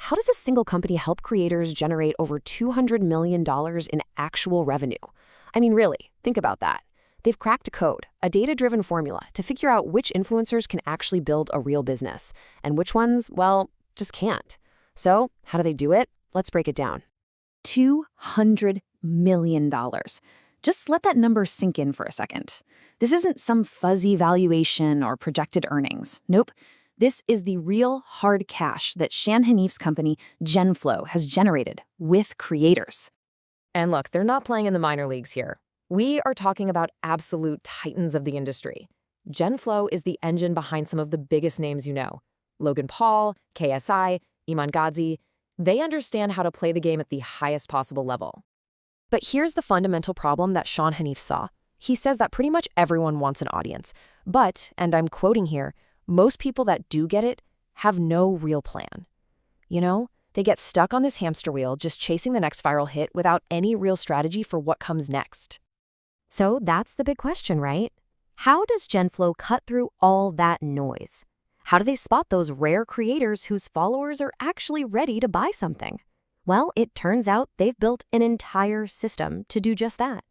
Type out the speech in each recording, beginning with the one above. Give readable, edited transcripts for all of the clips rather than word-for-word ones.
how does a single company help creators generate over $200 million in actual revenue? I mean, really, think about that. They've cracked a code, a data-driven formula, to figure out which influencers can actually build a real business, and which ones, well, just can't. So, how do they do it? Let's break it down. $200 million. Just let that number sink in for a second. This isn't some fuzzy valuation or projected earnings. Nope. This is the real hard cash that Shan Hanif's company, GenFlow, has generated with creators. And look, they're not playing in the minor leagues here. We are talking about absolute titans of the industry. GenFlow is the engine behind some of the biggest names you know. Logan Paul, KSI, Iman Gadzhi. They understand how to play the game at the highest possible level. But here's the fundamental problem that Shan Hanif saw. He says that pretty much everyone wants an audience. But, and I'm quoting here, most people that do get it have no real plan. You know, they get stuck on this hamster wheel just chasing the next viral hit without any real strategy for what comes next. So that's the big question, right? How does GenFlow cut through all that noise? How do they spot those rare creators whose followers are actually ready to buy something? Well, it turns out they've built an entire system to do just that.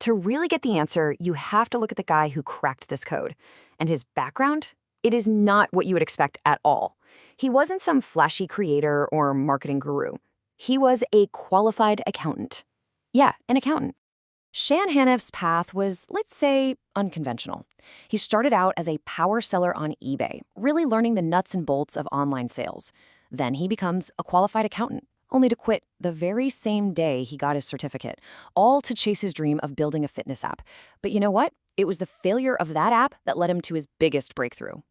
To really get the answer, you have to look at the guy who cracked this code. And his background? It is not what you would expect at all. He wasn't some flashy creator or marketing guru. He was a qualified accountant. Yeah, an accountant. Shan Hanif's path was, let's say, unconventional. He started out as a power seller on eBay, really learning the nuts and bolts of online sales. Then he becomes a qualified accountant, only to quit the very same day he got his certificate, all to chase his dream of building a fitness app. But you know what? It was the failure of that app that led him to his biggest breakthrough.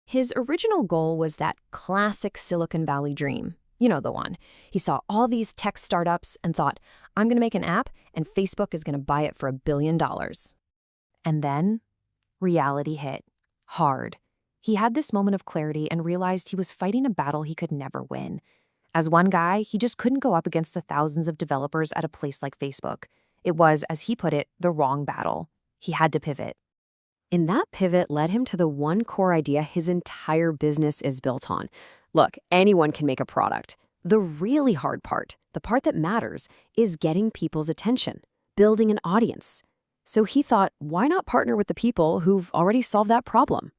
His original goal was that classic Silicon Valley dream. You know the one. He saw all these tech startups and thought, I'm going to make an app and Facebook is going to buy it for $1 billion. And then reality hit hard. He had this moment of clarity and realized he was fighting a battle he could never win. As one guy, he just couldn't go up against the thousands of developers at a place like Facebook. It was, as he put it, the wrong battle. He had to pivot. And that pivot led him to the one core idea his entire business is built on. Look, anyone can make a product. The really hard part, the part that matters, is getting people's attention, building an audience. So he thought, why not partner with the people who've already solved that problem?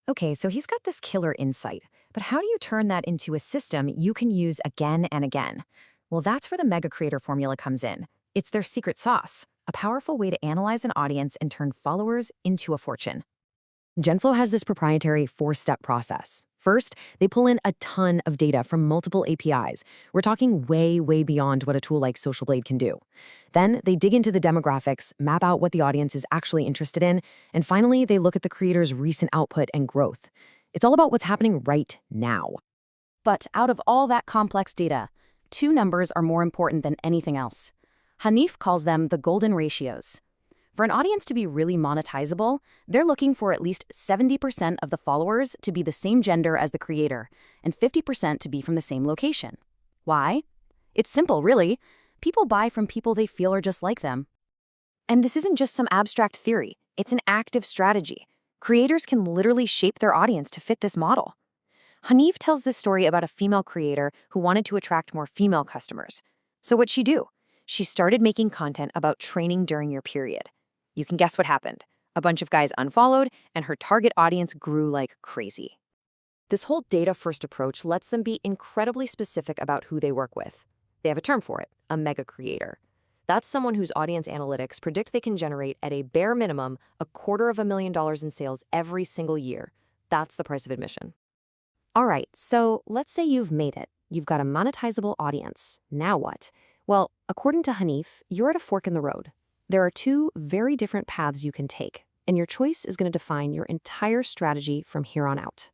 Okay, so he's got this killer insight, but how do you turn that into a system you can use again and again? Well, that's where the mega creator formula comes in. It's their secret sauce, a powerful way to analyze an audience and turn followers into a fortune. GenFlow has this proprietary 4-step process. First, they pull in a ton of data from multiple APIs. We're talking way, way beyond what a tool like Social Blade can do. Then they dig into the demographics, map out what the audience is actually interested in, and finally, they look at the creator's recent output and growth. It's all about what's happening right now. But out of all that complex data, 2 numbers are more important than anything else. Hanif calls them the golden ratios. For an audience to be really monetizable, they're looking for at least 70% of the followers to be the same gender as the creator, and 50% to be from the same location. Why? It's simple, really. People buy from people they feel are just like them. And this isn't just some abstract theory. It's an active strategy. Creators can literally shape their audience to fit this model. Hanif tells this story about a female creator who wanted to attract more female customers. So what'd she do? She started making content about training during your period. You can guess what happened. A bunch of guys unfollowed, and her target audience grew like crazy. This whole data-first approach lets them be incredibly specific about who they work with. They have a term for it, a mega creator. That's someone whose audience analytics predict they can generate at a bare minimum $250,000 in sales every single year. That's the price of admission. All right, so let's say you've made it. You've got a monetizable audience. Now what? Well, according to Hanif, you're at a fork in the road. There are 2 very different paths you can take, and your choice is going to define your entire strategy from here on out.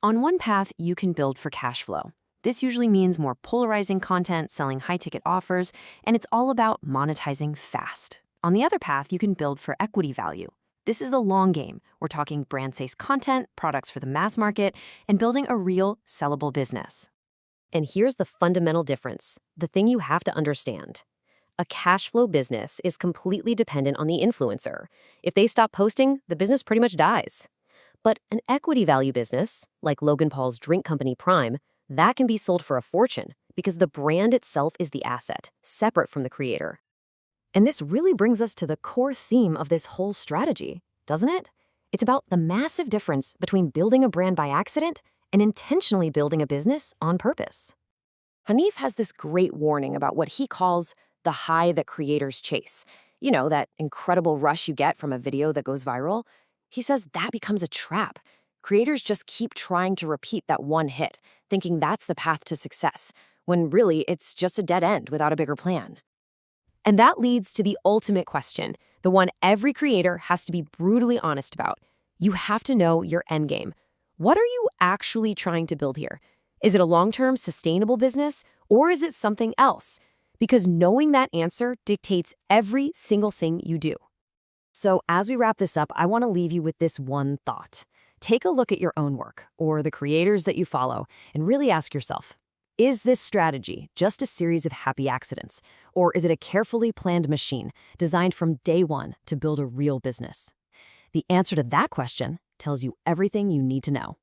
On one path, you can build for cash flow. This usually means more polarizing content, selling high-ticket offers, and it's all about monetizing fast. On the other path, you can build for equity value. This is the long game. We're talking brand-safe content, products for the mass market, and building a real, sellable business. And here's the fundamental difference, the thing you have to understand. A cash flow business is completely dependent on the influencer. If they stop posting, the business pretty much dies. But an equity value business, like Logan Paul's drink company Prime, That can be sold for a fortune because the brand itself is the asset, separate from the creator. And this really brings us to the core theme of this whole strategy, doesn't it? It's about the massive difference between building a brand by accident and intentionally building a business on purpose. Hanif has this great warning about what he calls the high that creators chase. You know, that incredible rush you get from a video that goes viral. He says that becomes a trap. Creators just keep trying to repeat that one hit, thinking that's the path to success, when really it's just a dead end without a bigger plan. And that leads to the ultimate question, the one every creator has to be brutally honest about. You have to know your end game. What are you actually trying to build here? Is it a long-term sustainable business, or is it something else? Because knowing that answer dictates every single thing you do. So as we wrap this up, I want to leave you with this one thought. Take a look at your own work, or the creators that you follow, and really ask yourself, is this strategy just a series of happy accidents, or is it a carefully planned machine designed from day one to build a real business? The answer to that question tells you everything you need to know.